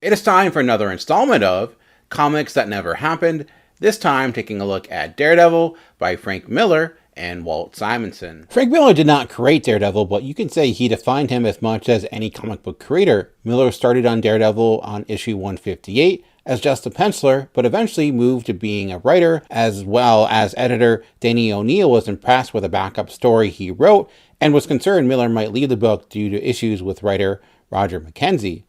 It is time for another installment of Comics That Never Happened, this time taking a look at Daredevil by Frank Miller and Walt Simonson. Frank Miller did not create Daredevil, but you can say he defined him as much as any comic book creator. Miller started on Daredevil on issue 158 as just a penciler, but eventually moved to being a writer as well as editor. Danny O'Neil was impressed with a backup story he wrote and was concerned Miller might leave the book due to issues with writer Roger McKenzie.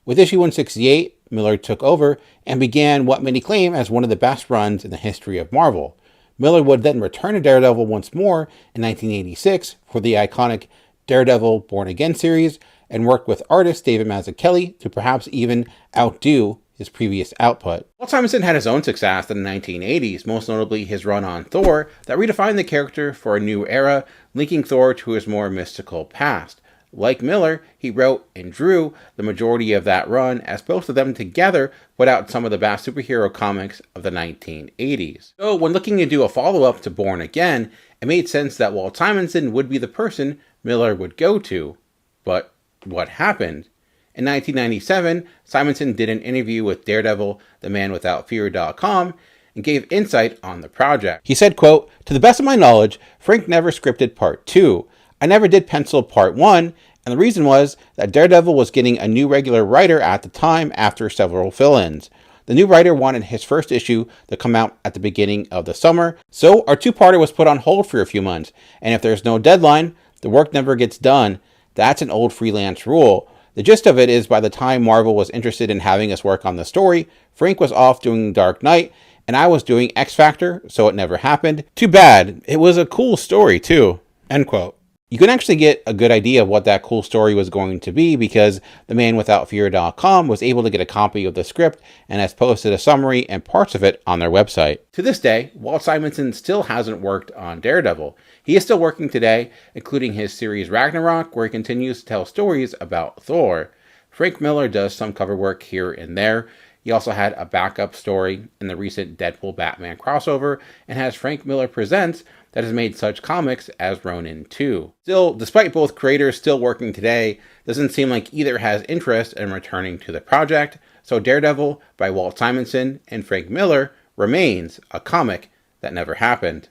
With issue 168, Miller took over and began what many claim as one of the best runs in the history of Marvel. Miller would then return to Daredevil once more in 1986 for the iconic Daredevil Born Again series and worked with artist David Mazzucchelli to perhaps even outdo his previous output. Walt Simonson had his own success in the 1980s, most notably his run on Thor that redefined the character for a new era, linking Thor to his more mystical past. Like Miller, he wrote and drew the majority of that run, as both of them together put out some of the best superhero comics of the 1980s. So when looking to do a follow-up to Born Again, it made sense that Walt Simonson would be the person Miller would go to. But what happened? In 1997, Simonson did an interview with Daredevil, themanwithoutfear.com, and gave insight on the project. He said, quote, "To the best of my knowledge, Frank never scripted part 2. I never did pencil part 1, and the reason was that Daredevil was getting a new regular writer at the time after several fill-ins. The new writer wanted his first issue to come out at the beginning of the summer, so our two-parter was put on hold for a few months, and if there's no deadline, the work never gets done. That's an old freelance rule. The gist of it is by the time Marvel was interested in having us work on the story, Frank was off doing Dark Knight, and I was doing X Factor, so it never happened. Too bad. It was a cool story, too." End quote. You can actually get a good idea of what that cool story was going to be because themanwithoutfear.com was able to get a copy of the script and has posted a summary and parts of it on their website. To this day, Walt Simonson still hasn't worked on Daredevil. He is still working today, including his series Ragnarok, where he continues to tell stories about Thor. Frank Miller does some cover work here and there. He also had a backup story in the recent Deadpool-Batman crossover and has Frank Miller Presents that has made such comics as Ronin 2. Still, despite both creators still working today, doesn't seem like either has interest in returning to the project, so Daredevil by Walt Simonson and Frank Miller remains a comic that never happened.